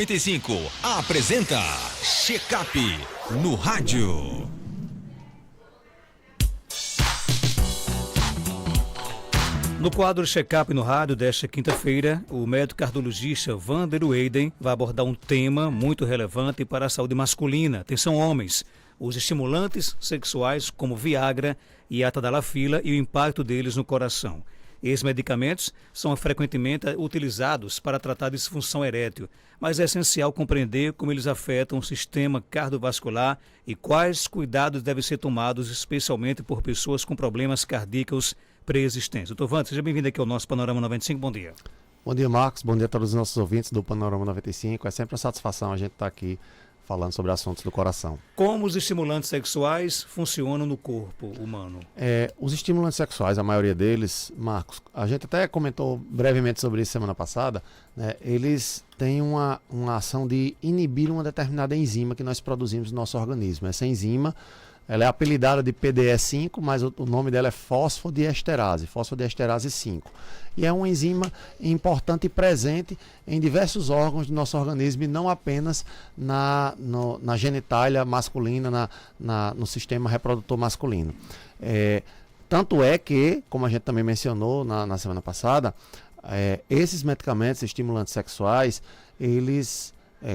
95 apresenta Check-up no rádio. No quadro Check-up no rádio desta quinta-feira, o médico cardiologista Vander Weyden vai abordar um tema muito relevante para a saúde masculina. Atenção, homens, os estimulantes sexuais como Viagra e a Tadalafila e o impacto deles no coração. Esses medicamentos são frequentemente utilizados para tratar disfunção erétil, mas é essencial compreender como eles afetam o sistema cardiovascular e quais cuidados devem ser tomados, especialmente por pessoas com problemas cardíacos pré-existentes. Doutor Vander, seja bem-vindo aqui ao nosso Panorama 95, bom dia. Bom dia, Marcos, bom dia a todos os nossos ouvintes do Panorama 95, é sempre uma satisfação a gente estar aqui falando sobre assuntos do coração. Como os estimulantes sexuais funcionam no corpo humano? Os estimulantes sexuais, a maioria deles, Marcos, a gente até comentou brevemente sobre isso semana passada, né, eles têm uma ação de inibir uma determinada enzima que nós produzimos no nosso organismo. Essa enzima, ela é apelidada de PDE5, mas o nome dela é fosfodiesterase 5. E é uma enzima importante e presente em diversos órgãos do nosso organismo e não apenas na genitália masculina, no sistema reprodutor masculino. Tanto é que, como a gente também mencionou na semana passada, esses medicamentos estimulantes sexuais, eles...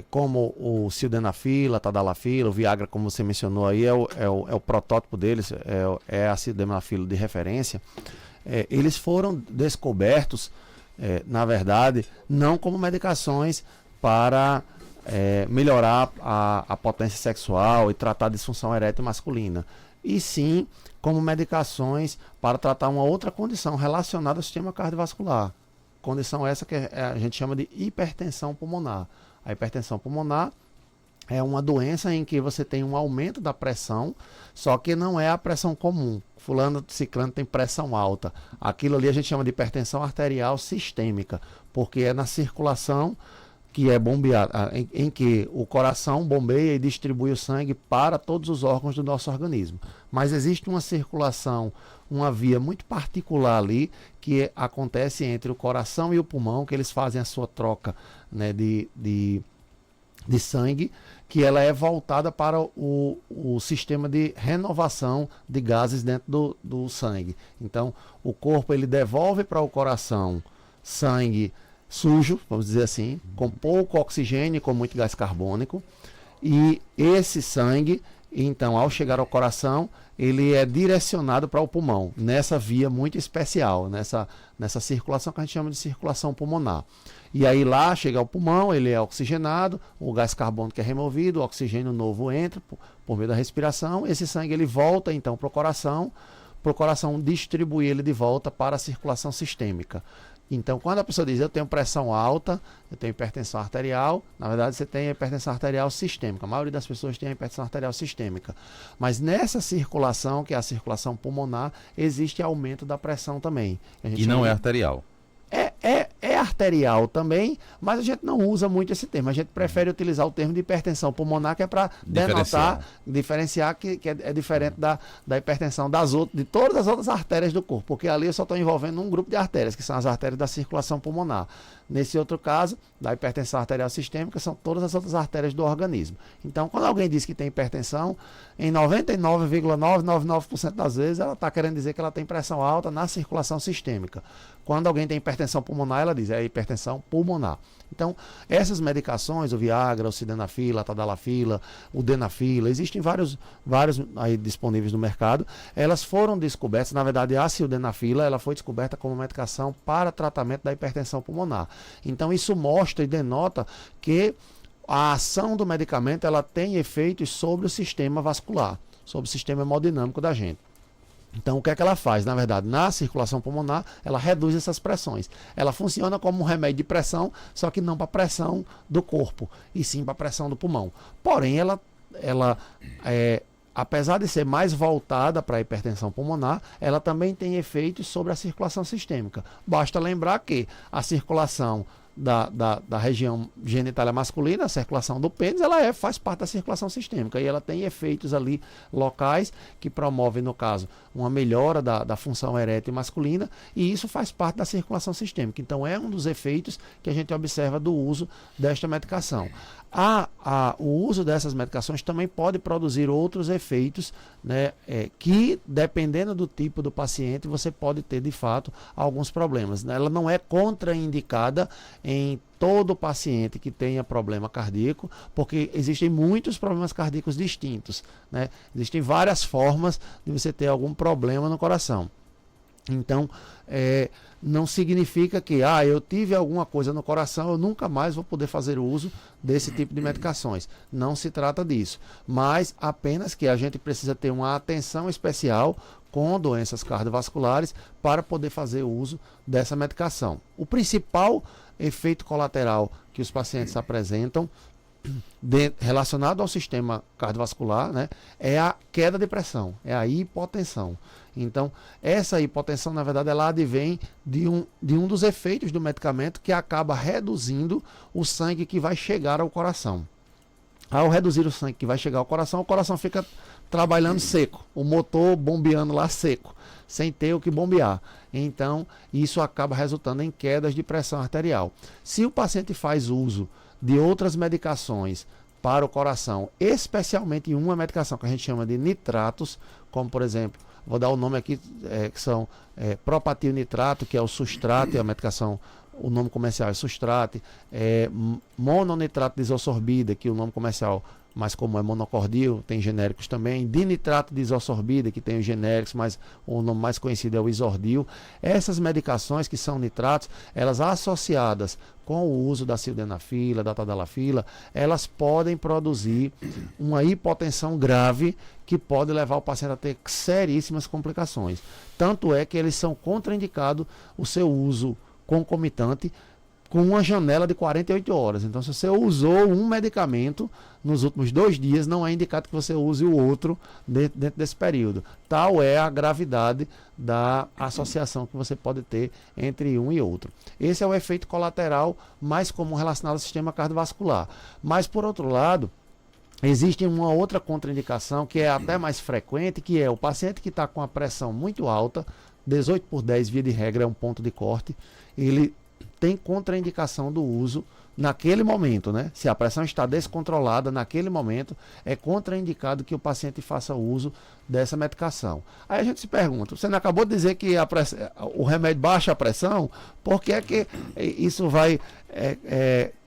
como o sildenafila, tadalafila, o Viagra, como você mencionou aí, é o protótipo deles, é a sildenafila de referência. Eles foram descobertos, na verdade, não como medicações para melhorar a potência sexual e tratar a disfunção erétil masculina, e sim como medicações para tratar uma outra condição relacionada ao sistema cardiovascular. Condição essa que a gente chama de hipertensão pulmonar. A hipertensão pulmonar é uma doença em que você tem um aumento da pressão, só que não é a pressão comum. Fulano, ciclano tem pressão alta. Aquilo ali a gente chama de hipertensão arterial sistêmica, porque é na circulação que é bombeada, em que o coração bombeia e distribui o sangue para todos os órgãos do nosso organismo. Mas existe uma circulação, uma via muito particular ali, que acontece entre o coração e o pulmão, que eles fazem a sua troca, né, de sangue, que ela é voltada para o sistema de renovação de gases dentro do sangue. Então, o corpo ele devolve para o coração sangue sujo, vamos dizer assim, com pouco oxigênio e com muito gás carbônico, e esse sangue, então, ao chegar ao coração, ele é direcionado para o pulmão, nessa via muito especial, nessa circulação que a gente chama de circulação pulmonar. E aí lá chega ao pulmão, ele é oxigenado, o gás carbônico é removido, o oxigênio novo entra por meio da respiração, esse sangue ele volta então para o coração distribuir ele de volta para a circulação sistêmica. Então, quando a pessoa diz eu tenho pressão alta, eu tenho hipertensão arterial, na verdade você tem a hipertensão arterial sistêmica. A maioria das pessoas tem a hipertensão arterial sistêmica. Mas nessa circulação, que é a circulação pulmonar, existe aumento da pressão também. E não é arterial. É arterial também, mas a gente não usa muito esse termo. A gente prefere utilizar o termo de hipertensão pulmonar, que é para diferenciar que é diferente da hipertensão de todas as outras artérias do corpo, porque ali eu só estou envolvendo um grupo de artérias, que são as artérias da circulação pulmonar. Nesse outro caso, da hipertensão arterial sistêmica, são todas as outras artérias do organismo. Então, quando alguém diz que tem hipertensão, em 99,999% das vezes, ela está querendo dizer que ela tem pressão alta na circulação sistêmica. Quando alguém tem hipertensão pulmonar, ela diz, é hipertensão pulmonar. Então, essas medicações, o Viagra, o sildenafila, a Tadalafila, o Denafila, existem vários aí disponíveis no mercado. Elas foram descobertas, na verdade, a sildenafila, ela foi descoberta como medicação para tratamento da hipertensão pulmonar. Então, isso mostra e denota que a ação do medicamento, ela tem efeitos sobre o sistema vascular, sobre o sistema hemodinâmico da gente. Então, o que é que ela faz? Na verdade, na circulação pulmonar, ela reduz essas pressões. Ela funciona como um remédio de pressão, só que não para a pressão do corpo, e sim para a pressão do pulmão. Porém, apesar de ser mais voltada para a hipertensão pulmonar, ela também tem efeitos sobre a circulação sistêmica. Basta lembrar que a circulação da região genitália masculina, a circulação do pênis, faz parte da circulação sistêmica e ela tem efeitos ali locais que promovem, no caso, uma melhora da função erétil masculina, e isso faz parte da circulação sistêmica. Então é um dos efeitos que a gente observa do uso desta medicação. O uso dessas medicações também pode produzir outros efeitos, né, que, dependendo do tipo do paciente, você pode ter, de fato, alguns problemas. Ela não é contraindicada em todo paciente que tenha problema cardíaco, porque existem muitos problemas cardíacos distintos, né? Existem várias formas de você ter algum problema no coração. Então, não significa que eu tive alguma coisa no coração, eu nunca mais vou poder fazer uso desse tipo de medicações. Não se trata disso, mas apenas que a gente precisa ter uma atenção especial com doenças cardiovasculares para poder fazer uso dessa medicação. O principal efeito colateral que os pacientes apresentam relacionado ao sistema cardiovascular, né, é a queda de pressão, é a hipotensão. Então, essa hipotensão, na verdade, ela advém de um dos efeitos do medicamento, que acaba reduzindo o sangue que vai chegar ao coração. Ao reduzir o sangue que vai chegar ao coração, o coração fica trabalhando seco, o motor bombeando lá seco, sem ter o que bombear. Então, isso acaba resultando em quedas de pressão arterial. Se o paciente faz uso de outras medicações para o coração, especialmente uma medicação que a gente chama de nitratos, como por exemplo, vou dar o nome aqui, que são propatil nitrato, que é o Sustrate, a medicação, o nome comercial é Sustrate, mononitrato de isosorbida, que o nome comercial mais comum é monocordil, tem genéricos também, dinitrato de isosorbida, que tem os genéricos, mas o nome mais conhecido é o Isordil. Essas medicações que são nitratos, elas associadas com o uso da sildenafila, da tadalafila, elas podem produzir uma hipotensão grave que pode levar o paciente a ter seríssimas complicações. Tanto é que eles são contraindicados o seu uso concomitante com uma janela de 48 horas. Então, se você usou um medicamento nos últimos 2 dias, não é indicado que você use o outro dentro desse período. Tal é a gravidade da associação que você pode ter entre um e outro. Esse é o efeito colateral mais comum relacionado ao sistema cardiovascular. Mas, por outro lado, existe uma outra contraindicação que é até mais frequente, que é o paciente que está com a pressão muito alta, 18/10, via de regra, é um ponto de corte, ele tem contraindicação do uso naquele momento, né? Se a pressão está descontrolada naquele momento, é contraindicado que o paciente faça uso dessa medicação. Aí a gente se pergunta, você não acabou de dizer que o remédio baixa a pressão? Por que é que isso vai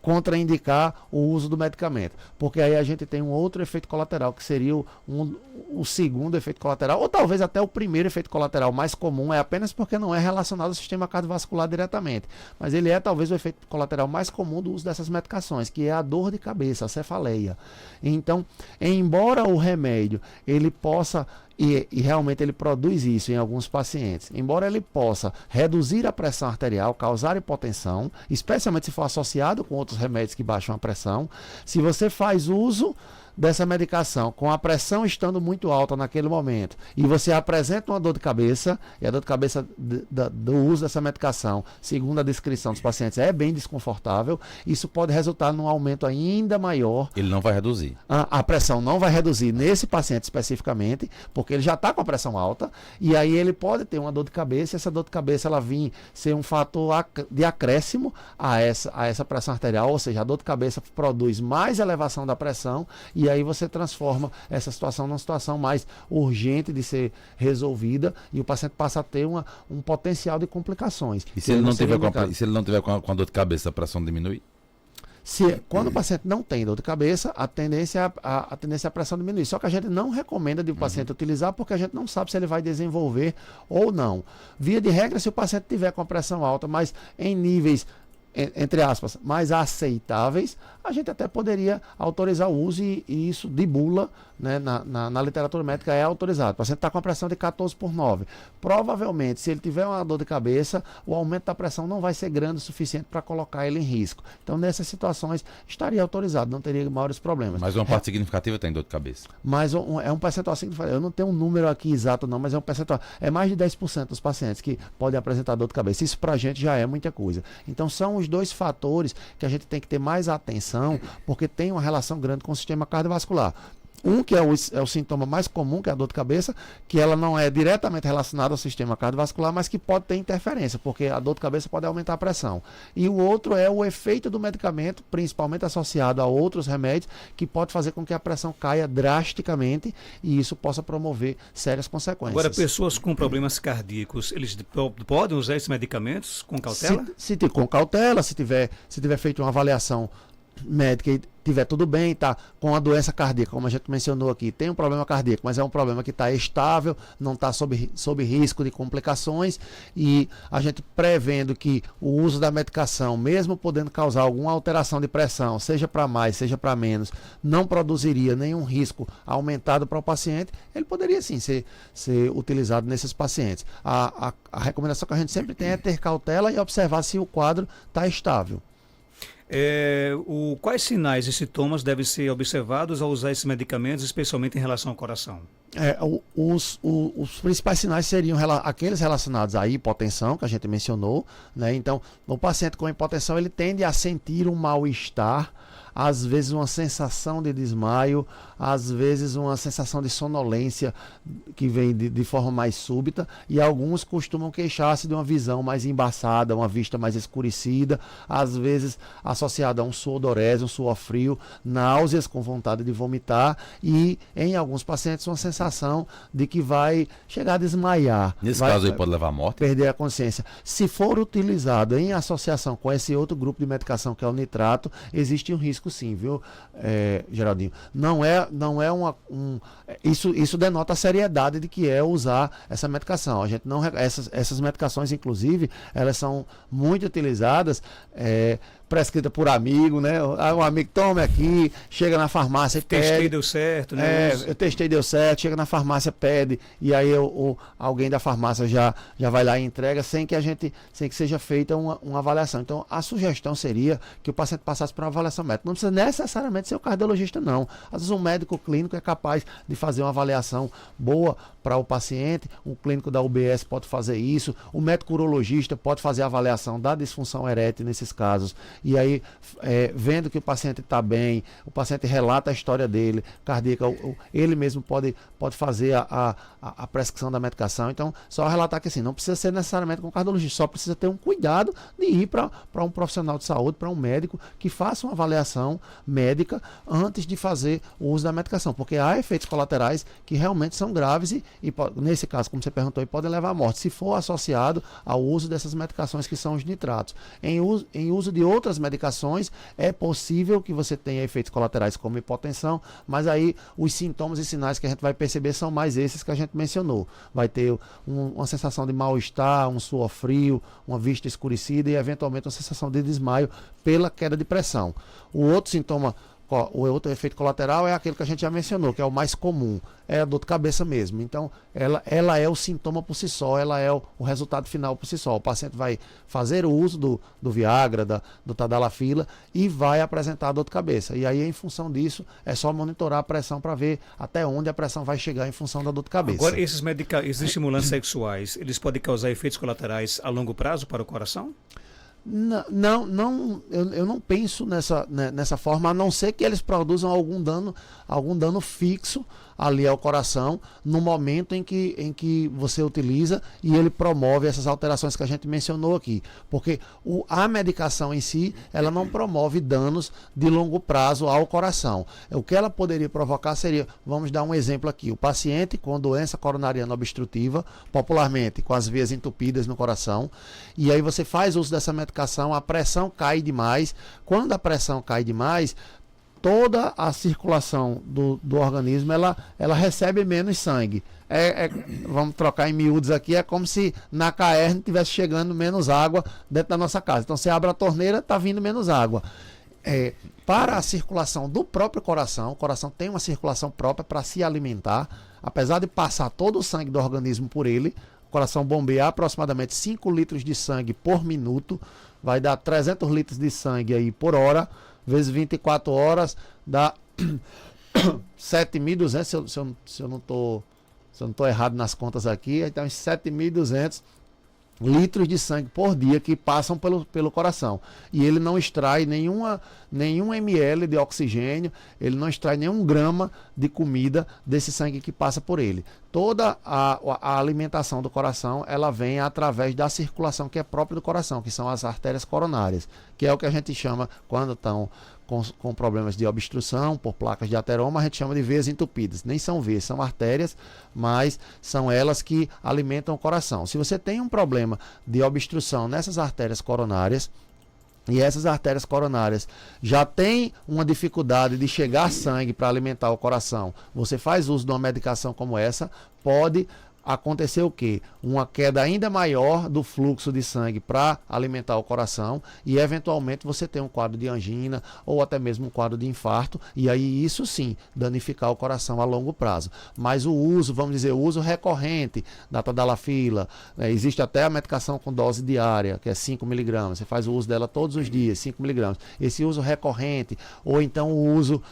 contraindicar o uso do medicamento? Porque aí a gente tem um outro efeito colateral, que seria o segundo efeito colateral, ou talvez até o primeiro efeito colateral mais comum, é apenas porque não é relacionado ao sistema cardiovascular diretamente, mas ele é talvez o efeito colateral mais comum do uso dessas medicações, que é a dor de cabeça, a cefaleia. Então, embora o remédio ele possa, e realmente ele produz isso em alguns pacientes, embora ele possa reduzir a pressão arterial, causar hipotensão, especialmente se for associado com outros remédios que baixam a pressão, se você faz uso dessa medicação com a pressão estando muito alta naquele momento e você apresenta uma dor de cabeça, e a dor de cabeça do uso dessa medicação, segundo a descrição dos pacientes, é bem desconfortável, isso pode resultar num aumento ainda maior. Ele não vai reduzir. A pressão não vai reduzir nesse paciente especificamente, porque ele já está com a pressão alta, e aí ele pode ter uma dor de cabeça, e essa dor de cabeça ela vir ser um fator de acréscimo a essa pressão arterial, ou seja, a dor de cabeça produz mais elevação da pressão, e aí você transforma essa situação numa situação mais urgente de ser resolvida, e o paciente passa a ter um potencial de complicações. E se ele não tiver com a dor de cabeça, a pressão diminui? Quando o paciente não tem dor de cabeça, a tendência é a pressão diminuir. Só que a gente não recomenda de o paciente utilizar, porque a gente não sabe se ele vai desenvolver ou não. Via de regra, se o paciente tiver com a pressão alta, mas em níveis, entre aspas, mais aceitáveis, a gente até poderia autorizar o uso, e isso de bula, né, na literatura médica é autorizado. O paciente está com a pressão de 14/9. Provavelmente, se ele tiver uma dor de cabeça, o aumento da pressão não vai ser grande o suficiente para colocar ele em risco. Então, nessas situações, estaria autorizado, não teria maiores problemas. Mas uma parte significativa tem dor de cabeça. Mas é um percentual significativo. Eu não tenho um número aqui exato não, mas é um percentual. É mais de 10% dos pacientes que podem apresentar dor de cabeça. Isso para a gente já é muita coisa. Então, são os dois fatores que a gente tem que ter mais atenção, porque tem uma relação grande com o sistema cardiovascular. Um que é o sintoma mais comum, que é a dor de cabeça, que ela não é diretamente relacionada ao sistema cardiovascular, mas que pode ter interferência, porque a dor de cabeça pode aumentar a pressão. E o outro é o efeito do medicamento, principalmente associado a outros remédios, que pode fazer com que a pressão caia drasticamente e isso possa promover sérias consequências. Agora, pessoas com problemas cardíacos, eles podem usar esses medicamentos com cautela? Com cautela, se tiver feito uma avaliação médica e tiver tudo bem, tá com a doença cardíaca, como a gente mencionou aqui, tem um problema cardíaco, mas é um problema que está estável, não está sob risco de complicações, e a gente prevendo que o uso da medicação, mesmo podendo causar alguma alteração de pressão, seja para mais, seja para menos, não produziria nenhum risco aumentado para o paciente, ele poderia sim ser utilizado nesses pacientes. A recomendação que a gente sempre tem é ter cautela e observar se o quadro está estável. Quais sinais e sintomas devem ser observados ao usar esses medicamentos, especialmente em relação ao coração? Os principais sinais seriam aqueles relacionados à hipotensão, que a gente mencionou, né? Então, o paciente com hipotensão, ele tende a sentir um mal-estar, às vezes uma sensação de desmaio, às vezes uma sensação de sonolência que vem de forma mais súbita, e alguns costumam queixar-se de uma visão mais embaçada, uma vista mais escurecida, às vezes associada a um sudorese, um suor frio, náuseas com vontade de vomitar e, em alguns pacientes, uma sensação de que vai chegar a desmaiar. Nesse caso aí pode levar à morte? Perder a consciência. Se for utilizado em associação com esse outro grupo de medicação que é o nitrato, existe um risco sim, viu, Geraldinho? Não é isso denota a seriedade de que é usar essa medicação. A gente não essas medicações, inclusive, elas são muito utilizadas, prescrita por amigo, né? Um amigo toma aqui, chega na farmácia e pede. Testei, deu certo, né? Eu testei, deu certo, chega na farmácia, pede, e aí alguém da farmácia já vai lá e entrega sem que seja feita uma avaliação. Então, a sugestão seria que o paciente passasse por uma avaliação médica. Não precisa necessariamente ser o cardiologista, não. Às vezes um médico clínico é capaz de fazer uma avaliação boa para o paciente, um clínico da UBS pode fazer isso, o médico urologista pode fazer a avaliação da disfunção erétil nesses casos. E aí, vendo que o paciente está bem, o paciente relata a história dele, cardíaca, ele mesmo pode fazer a prescrição da medicação. Então, só relatar que assim, não precisa ser necessariamente com o cardiologista, só precisa ter um cuidado de ir para um profissional de saúde, para um médico que faça uma avaliação médica antes de fazer o uso da medicação, porque há efeitos colaterais que realmente são graves e nesse caso, como você perguntou, podem levar à morte, se for associado ao uso dessas medicações que são os nitratos. Em uso de outras medicações, é possível que você tenha efeitos colaterais como hipotensão, mas aí os sintomas e sinais que a gente vai perceber são mais esses que a gente mencionou. Vai ter uma sensação de mal-estar, um suor frio, uma vista escurecida e eventualmente uma sensação de desmaio pela queda de pressão. O outro efeito colateral é aquele que a gente já mencionou, que é o mais comum, é a dor de cabeça mesmo. Então, ela é o sintoma por si só, ela é o resultado final por si só. O paciente vai fazer o uso do Viagra, do Tadalafila e vai apresentar a dor de cabeça. E aí, em função disso, é só monitorar a pressão para ver até onde a pressão vai chegar em função da dor de cabeça. Agora, esses estimulantes sexuais, eles podem causar efeitos colaterais a longo prazo para o coração? Não, eu não penso nessa forma, a não ser que eles produzam algum dano fixo ali ao coração no momento em que você utiliza e ele promove essas alterações que a gente mencionou aqui. Porque a medicação em si, ela não promove danos de longo prazo ao coração. O que ela poderia provocar seria, vamos dar um exemplo aqui, o paciente com doença coronariana obstrutiva, popularmente com as veias entupidas no coração, e aí você faz uso dessa medicação, a pressão cai demais. Quando a pressão cai demais, toda a circulação do organismo ela recebe menos sangue. Vamos trocar em miúdos aqui, é como se na caerne estivesse chegando menos água dentro da nossa casa. Então você abre a torneira, está vindo menos água. Para a circulação do próprio coração, o coração tem uma circulação própria para se alimentar, apesar de passar todo o sangue do organismo por ele. O coração bombeia aproximadamente 5 litros de sangue por minuto, vai dar 300 litros de sangue aí por hora, vezes 24 horas, dá 7.200, se eu não estou errado nas contas aqui, então 7.200 litros de sangue por dia que passam pelo coração. E ele não extrai nenhum ml de oxigênio, ele não extrai nenhum grama de comida desse sangue que passa por ele. Toda a alimentação do coração, ela vem através da circulação que é própria do coração, que são as artérias coronárias, que é o que a gente chama, quando estão com problemas de obstrução por placas de ateroma, a gente chama de veias entupidas. Nem são veias, são artérias, mas são elas que alimentam o coração. Se você tem um problema de obstrução nessas artérias coronárias, e essas artérias coronárias já têm uma dificuldade de chegar sangue para alimentar o coração, você faz uso de uma medicação como essa, pode acontecer o quê? Uma queda ainda maior do fluxo de sangue para alimentar o coração e eventualmente você tem um quadro de angina ou até mesmo um quadro de infarto, e aí isso sim danificar o coração a longo prazo. Mas o uso, vamos dizer, o uso recorrente da tadalafila, existe até a medicação com dose diária, que é 5 mg, você faz o uso dela todos os dias, 5 mg. Esse uso recorrente, ou então o uso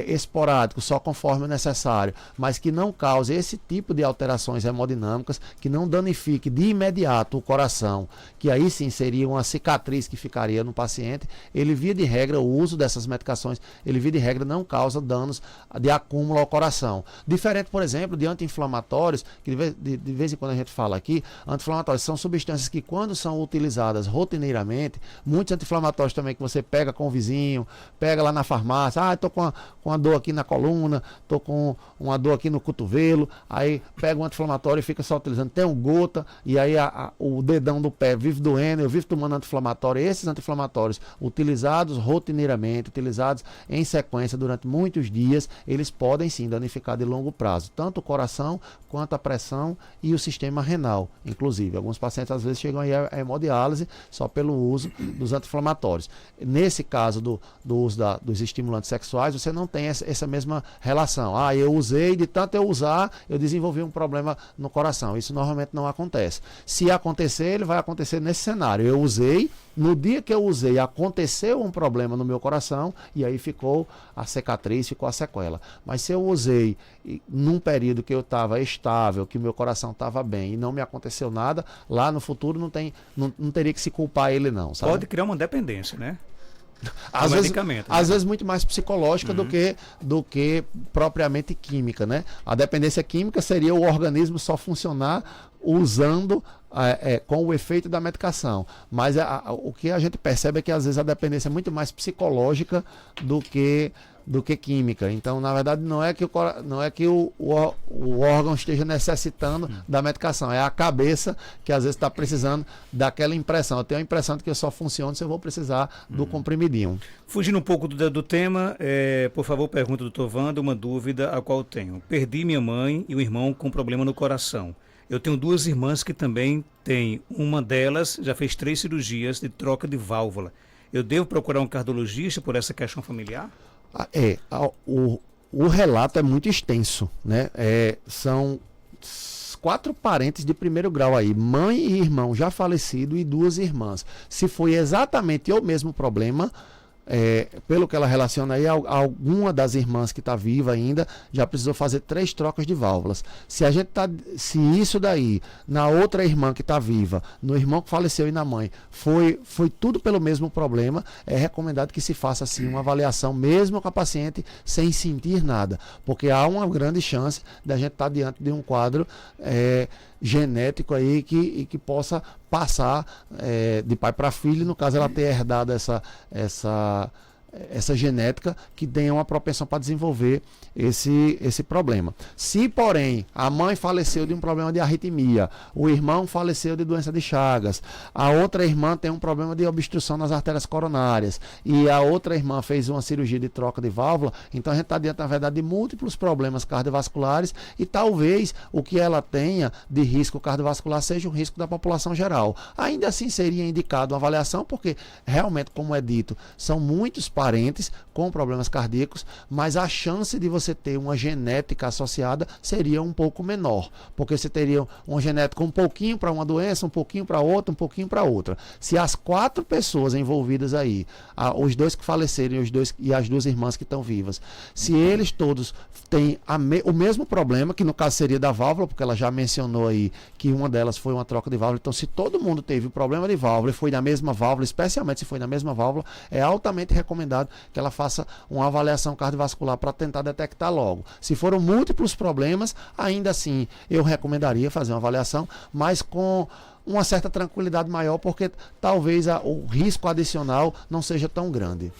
esporádico, só conforme o necessário, mas que não cause esse tipo de alterações hemodinâmicas, que não danifique de imediato o coração, que aí sim seria uma cicatriz que ficaria no paciente. Ele, via de regra, o uso dessas medicações, ele, via de regra, não causa danos de acúmulo ao coração. Diferente, por exemplo, de anti-inflamatórios, que de vez em quando a gente fala aqui, anti-inflamatórios são substâncias que, quando são utilizadas rotineiramente, muitos anti-inflamatórios também que você pega com o vizinho, pega lá na farmácia, estou com uma dor aqui na coluna, estou com uma dor aqui no cotovelo, aí pega um anti-inflamatório e fica só utilizando, tem um gota, e aí o dedão do pé vive doendo, eu vivo tomando anti-inflamatório. Esses anti-inflamatórios utilizados rotineiramente, utilizados em sequência durante muitos dias, eles podem sim danificar de longo prazo, tanto o coração quanto a pressão e o sistema renal, inclusive. Alguns pacientes às vezes chegam aí a hemodiálise só pelo uso dos anti-inflamatórios. Nesse caso do uso dos estimulantes sexuais, você não tem essa mesma relação. Eu usei, de tanto eu usar, eu desenvolvi um problema no coração. Isso normalmente não acontece. Se acontecer, ele vai acontecer nesse cenário. Eu usei, no dia que eu usei, aconteceu um problema no meu coração e aí ficou a cicatriz, ficou a sequela. Mas se eu usei num período que eu estava estável, que o meu coração estava bem e não me aconteceu nada, lá no futuro não teria que se culpar ele não, sabe? Pode criar uma dependência, né? Às vezes muito mais psicológica do que propriamente química, né? A dependência química seria o organismo só funcionar usando com o efeito da medicação. Mas o que a gente percebe é que às vezes a dependência é muito mais psicológica do que química. Então, na verdade, não é que o órgão esteja necessitando da medicação, é a cabeça que às vezes está precisando daquela impressão. Eu tenho a impressão de que eu só funciono se eu vou precisar do comprimidinho. Fugindo um pouco do tema, por favor, pergunta do Dr. Wanda uma dúvida a qual tenho. Perdi minha mãe e um irmão com problema no coração. Eu tenho 2 irmãs que também têm. Uma delas já fez 3 cirurgias de troca de válvula. Eu devo procurar um cardiologista por essa questão familiar? O relato é muito extenso, né? São 4 parentes de primeiro grau aí, mãe e irmão já falecido e 2 irmãs. Se foi exatamente o mesmo problema, pelo que ela relaciona aí, alguma das irmãs que está viva ainda já precisou fazer 3 trocas de válvulas. Se isso daí, na outra irmã que está viva, no irmão que faleceu e na mãe, foi tudo pelo mesmo problema, é recomendado que se faça assim uma avaliação, mesmo com a paciente sem sentir nada, porque há uma grande chance da gente estar diante de um quadro genético aí que possa passar de pai para filho, no caso ela ter herdado essa genética que tenha uma propensão para desenvolver esse problema. Se, porém, a mãe faleceu de um problema de arritmia, o irmão faleceu de doença de Chagas, a outra irmã tem um problema de obstrução nas artérias coronárias e a outra irmã fez uma cirurgia de troca de válvula, então a gente está diante, na verdade, de múltiplos problemas cardiovasculares e talvez o que ela tenha de risco cardiovascular seja um risco da população geral. Ainda assim seria indicado uma avaliação, porque realmente, como é dito, são muitos parentes com problemas cardíacos, mas a chance de você ter uma genética associada seria um pouco menor, porque você teria uma genética um pouquinho para uma doença, um pouquinho para outra, um pouquinho para outra. Se as 4 pessoas envolvidas aí, os 2 que faleceram e as 2 irmãs que estão vivas, se eles todos têm o mesmo problema, que no caso seria da válvula, porque ela já mencionou aí que uma delas foi uma troca de válvula, então se todo mundo teve o problema de válvula e foi na mesma válvula, especialmente se foi na mesma válvula, é altamente recomendado que ela faça uma avaliação cardiovascular para tentar detectar logo. Se foram múltiplos problemas, ainda assim eu recomendaria fazer uma avaliação, mas com uma certa tranquilidade maior, porque talvez o risco adicional não seja tão grande.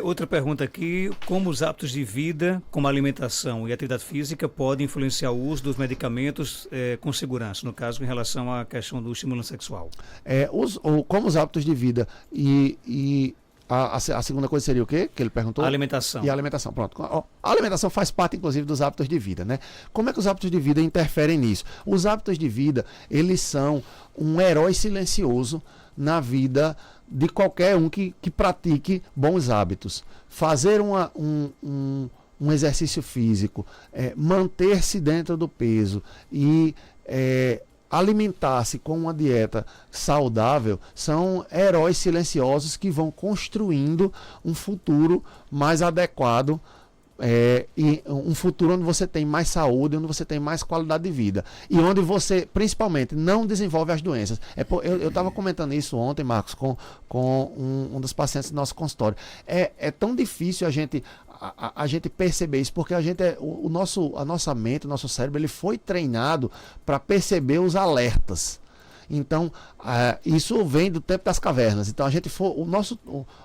Outra pergunta aqui: como os hábitos de vida, como alimentação e atividade física, podem influenciar o uso dos medicamentos com segurança, no caso, em relação à questão do estimulante sexual? Como os hábitos de vida e a segunda coisa seria o quê? Que ele perguntou? A alimentação. E a alimentação, pronto. A alimentação faz parte, inclusive, dos hábitos de vida, né? Como é que os hábitos de vida interferem nisso? Os hábitos de vida, eles são um herói silencioso na vida de qualquer um que pratique bons hábitos. Fazer um exercício físico, manter-se dentro do peso e alimentar-se com uma dieta saudável são heróis silenciosos que vão construindo um futuro mais adequado e um futuro onde você tem mais saúde, onde você tem mais qualidade de vida e onde você, principalmente, não desenvolve as doenças. Eu estava comentando isso ontem, Marcos, com um dos pacientes do nosso consultório. É tão difícil a gente perceber isso, porque a nossa mente, o nosso cérebro, ele foi treinado para perceber os alertas. Então, isso vem do tempo das cavernas. Então,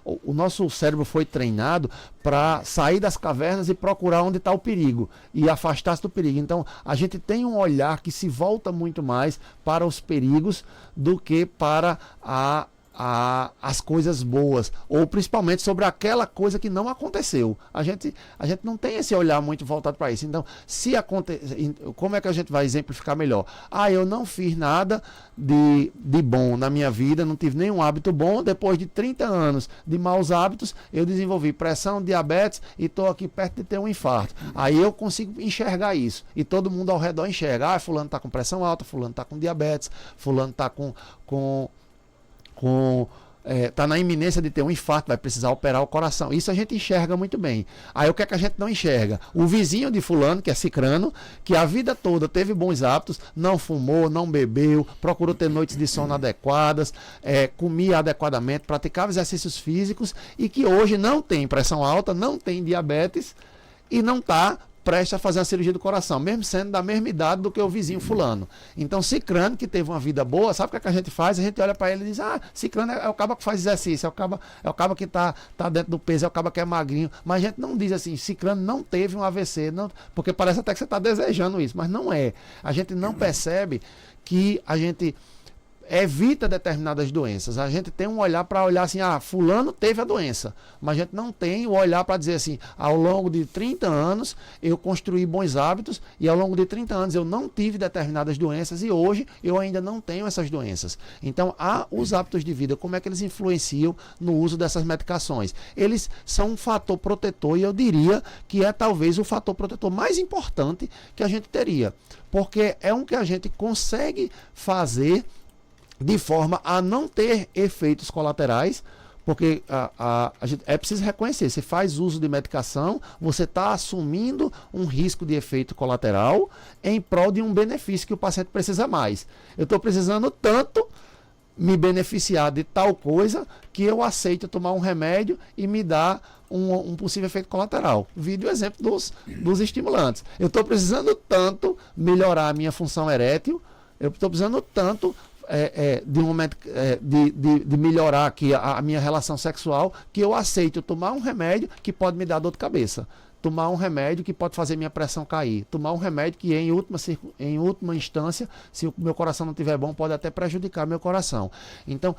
o nosso cérebro foi treinado para sair das cavernas e procurar onde está o perigo e afastar-se do perigo. Então, a gente tem um olhar que se volta muito mais para os perigos do que para as coisas boas, ou principalmente sobre aquela coisa que não aconteceu. A gente não tem esse olhar muito voltado para isso. Então, como é que a gente vai exemplificar melhor? Eu não fiz nada de bom na minha vida, não tive nenhum hábito bom, depois de 30 anos de maus hábitos, eu desenvolvi pressão, diabetes e estou aqui perto de ter um infarto. Aí eu consigo enxergar isso, e todo mundo ao redor enxerga, fulano está com pressão alta, fulano está com diabetes, fulano está está na iminência de ter um infarto, vai precisar operar o coração. Isso a gente enxerga muito bem. Aí o que é que a gente não enxerga? O vizinho de fulano, que é cicrano, que a vida toda teve bons hábitos, não fumou, não bebeu, procurou ter noites de sono adequadas, comia adequadamente, praticava exercícios físicos e que hoje não tem pressão alta, não tem diabetes e não está prestes a fazer a cirurgia do coração, mesmo sendo da mesma idade do que o vizinho fulano. Então, cicrano, que teve uma vida boa, sabe o que a gente faz? A gente olha para ele e diz, cicrano é o cabo que faz exercício, é o cabo que tá dentro do peso, é o cabo que é magrinho. Mas a gente não diz assim, cicrano não teve um AVC, não, porque parece até que você está desejando isso, mas não é. A gente não percebe que a gente evita determinadas doenças. A gente tem um olhar para olhar assim, fulano teve a doença, mas a gente não tem o olhar para dizer assim, ao longo de 30 anos eu construí bons hábitos e ao longo de 30 anos eu não tive determinadas doenças e hoje eu ainda não tenho essas doenças. Então, os hábitos de vida, como é que eles influenciam no uso dessas medicações? Eles são um fator protetor e eu diria que é talvez o fator protetor mais importante que a gente teria, porque é um que a gente consegue fazer de forma a não ter efeitos colaterais, porque a gente, é preciso reconhecer, você faz uso de medicação, você está assumindo um risco de efeito colateral em prol de um benefício que o paciente precisa mais. Eu estou precisando tanto me beneficiar de tal coisa que eu aceito tomar um remédio e me dá um possível efeito colateral. Vide o exemplo dos estimulantes. Eu estou precisando tanto melhorar a minha função erétil, eu estou precisando tanto de melhorar aqui a minha relação sexual, que eu aceito tomar um remédio que pode me dar dor de cabeça, tomar um remédio que pode fazer minha pressão cair, tomar um remédio que em última instância, se o meu coração não estiver bom, pode até prejudicar meu coração. Então,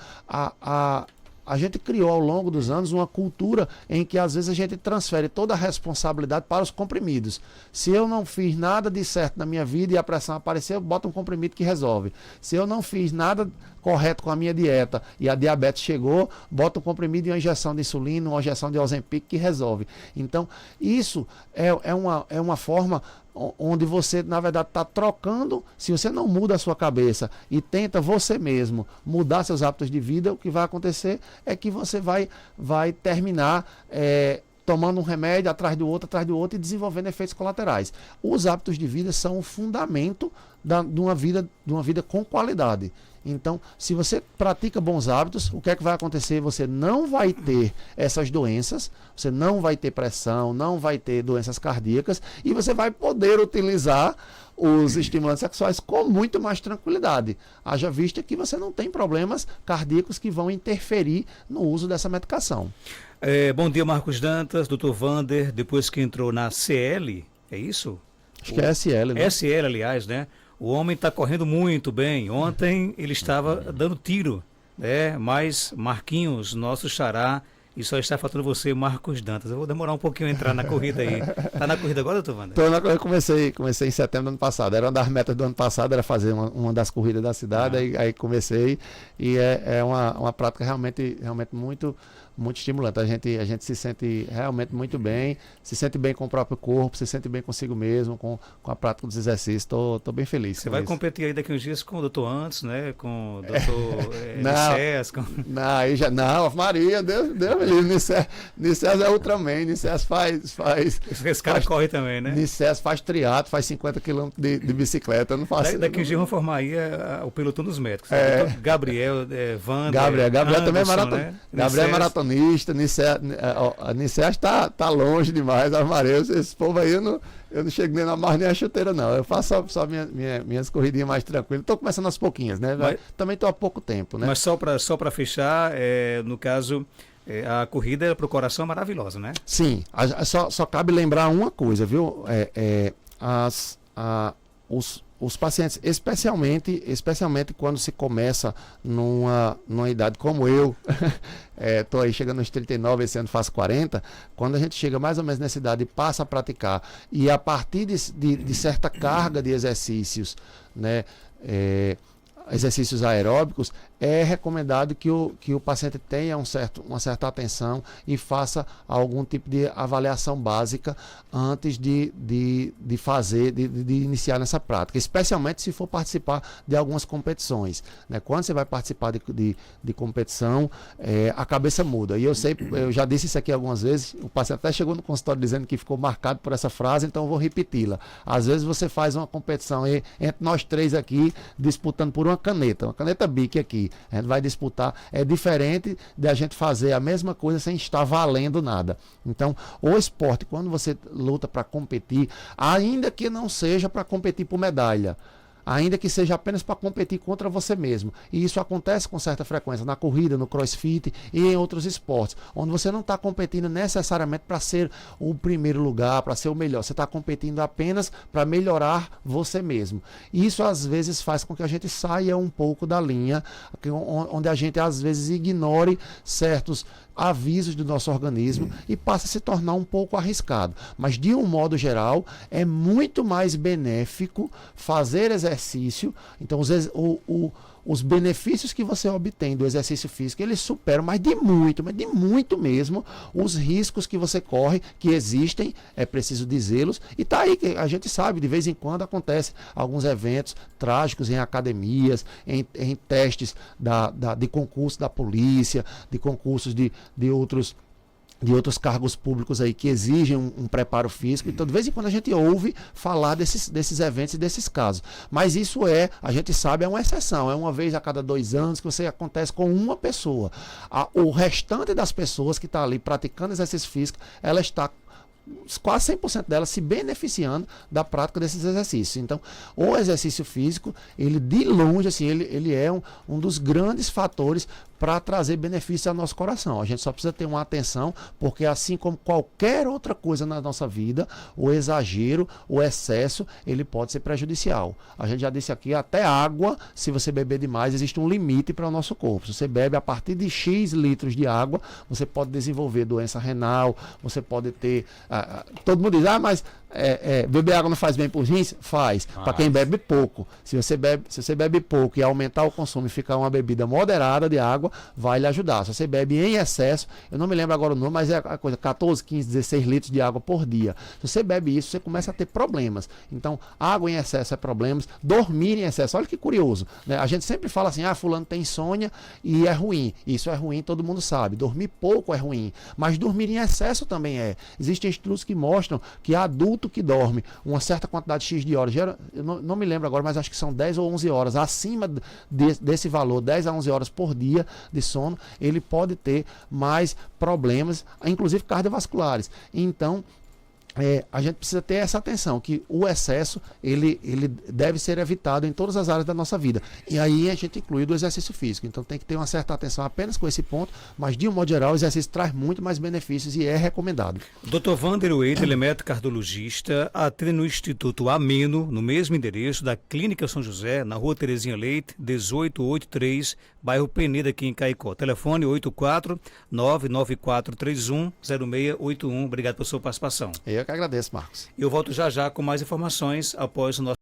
a gente criou ao longo dos anos uma cultura em que às vezes a gente transfere toda a responsabilidade para os comprimidos. Se eu não fiz nada de certo na minha vida e a pressão apareceu, bota um comprimido que resolve. Se eu não fiz nada correto com a minha dieta e a diabetes chegou, bota um comprimido e uma injeção de insulina, uma injeção de Ozempic que resolve. Então, isso é uma forma onde você, na verdade, está trocando. Se você não muda a sua cabeça e tenta você mesmo mudar seus hábitos de vida, o que vai acontecer é que você vai terminar tomando um remédio atrás do outro e desenvolvendo efeitos colaterais. Os hábitos de vida são o fundamento de uma vida com qualidade. Então, se você pratica bons hábitos, o que é que vai acontecer? Você não vai ter essas doenças, você não vai ter pressão, não vai ter doenças cardíacas e você vai poder utilizar os estimulantes sexuais com muito mais tranquilidade. Haja vista que você não tem problemas cardíacos que vão interferir no uso dessa medicação. Bom dia, Marcos Dantas, Dr. Vander, depois que entrou na CL, é isso? Acho que é SL, né? SL, aliás, né? O homem está correndo muito bem. Ontem ele estava dando tiro, né? Mas Marquinhos, nosso xará, e só está faltando você, Marcos Dantas. Eu vou demorar um pouquinho a entrar na corrida aí. Tá na corrida agora, doutor Wander? Eu comecei em setembro do ano passado. Era uma das metas do ano passado, era fazer uma das corridas da cidade. Aí comecei e é uma prática realmente muito estimulante. A gente se sente realmente muito bem, se sente bem com o próprio corpo, se sente bem consigo mesmo, com a prática dos exercícios. Tô bem feliz. Você vai competir aí daqui uns dias com o doutor Antes, né? Com o doutor Nicés. Não, Maria, Deus me livre. Nicés é Ultraman, Nicés faz... Esse cara corre também, né? Nicés faz triatlo, faz 50 km de bicicleta. Eu não faço. Daqui uns dias vamos formar aí o pelotão dos médicos. Né? Gabriel, Wander, Gabriel também é maratonista. Né? Gabriel é maratonista. A Nicés tá longe demais, Maria. Esse povo aí eu não chego nem na marra nem a chuteira, não. Eu faço só minhas corridinhas mais tranquilas. Estou começando aos pouquinhos, né? Também estou há pouco tempo, né? Mas só para fechar, no caso, a corrida para o coração é maravilhosa, né? Sim, só cabe lembrar uma coisa, viu? Os pacientes, especialmente quando se começa numa idade como eu, estou aí chegando aos 39, esse ano faço 40, quando a gente chega mais ou menos nessa idade e passa a praticar, e a partir de certa carga de exercícios, né, exercícios aeróbicos, é recomendado que o paciente tenha uma certa atenção e faça algum tipo de avaliação básica antes de iniciar nessa prática, especialmente se for participar de algumas competições, né? Quando você vai participar de competição, a cabeça muda. E eu já disse isso aqui algumas vezes, o paciente até chegou no consultório dizendo que ficou marcado por essa frase, então eu vou repeti-la. Às vezes você faz uma competição entre nós três aqui, disputando por uma caneta Bic aqui. A gente vai disputar. É diferente de a gente fazer a mesma coisa sem estar valendo nada. Então, o esporte, quando você luta para competir, ainda que não seja para competir por medalha, ainda que seja apenas para competir contra você mesmo. E isso acontece com certa frequência na corrida, no crossfit e em outros esportes, onde você não está competindo necessariamente para ser o primeiro lugar, para ser o melhor. Você está competindo apenas para melhorar você mesmo. E isso às vezes faz com que a gente saia um pouco da linha, onde a gente às vezes ignore certos avisos do nosso organismo e passa a se tornar um pouco arriscado. Mas de um modo geral, é muito mais benéfico fazer exercício. Então, os benefícios que você obtém do exercício físico, eles superam, mas de muito mesmo, os riscos que você corre, que existem, é preciso dizê-los, e tá aí, que a gente sabe, de vez em quando acontece alguns eventos trágicos em academias, em testes de concurso da polícia, de concursos de outros cargos públicos aí que exigem um preparo físico. Então, de vez em quando a gente ouve falar desses eventos e desses casos. Mas isso a gente sabe, é uma exceção. É uma vez a cada 2 anos que você acontece com uma pessoa. O restante das pessoas que está ali praticando exercício físico, ela está quase 100% dela se beneficiando da prática desses exercícios. Então, o exercício físico, ele de longe, assim, ele é um dos grandes fatores para trazer benefícios ao nosso coração. A gente só precisa ter uma atenção, porque assim como qualquer outra coisa na nossa vida, o exagero, o excesso, ele pode ser prejudicial. A gente já disse aqui, até água, se você beber demais, existe um limite para o nosso corpo. Se você bebe a partir de X litros de água, você pode desenvolver doença renal, você pode ter... todo mundo diz, mas beber água não faz bem para os rins? Faz, para quem bebe pouco. Se você bebe pouco e aumentar o consumo e ficar uma bebida moderada de água, vai lhe ajudar. Se você bebe em excesso, eu não me lembro agora o número, mas é a coisa 14, 15, 16 litros de água por dia. Se você bebe isso, você começa a ter problemas. Então, água em excesso é problemas, dormir em excesso, olha que curioso, né? A gente sempre fala assim, fulano tem insônia e é ruim. Isso é ruim, todo mundo sabe. Dormir pouco é ruim, mas dormir em excesso também é. Existem estudos que mostram que adulto que dorme uma certa quantidade X de horas, eu não me lembro agora, mas acho que são 10 ou 11 horas, acima desse valor, 10 a 11 horas por dia de sono, ele pode ter mais problemas, inclusive cardiovasculares. Então, a gente precisa ter essa atenção, que o excesso, ele deve ser evitado em todas as áreas da nossa vida. E aí a gente inclui do exercício físico. Então tem que ter uma certa atenção apenas com esse ponto, mas de um modo geral o exercício traz muito mais benefícios e é recomendado. Dr. Wander Wade, ele é médico cardiologista, atende no Instituto Ameno, no mesmo endereço da Clínica São José, na Rua Terezinha Leite, 1883, bairro Peneda, aqui em Caicó. Telefone 84994310681. Obrigado pela sua participação. Eu que agradeço, Marcos. Eu volto já com mais informações após o nosso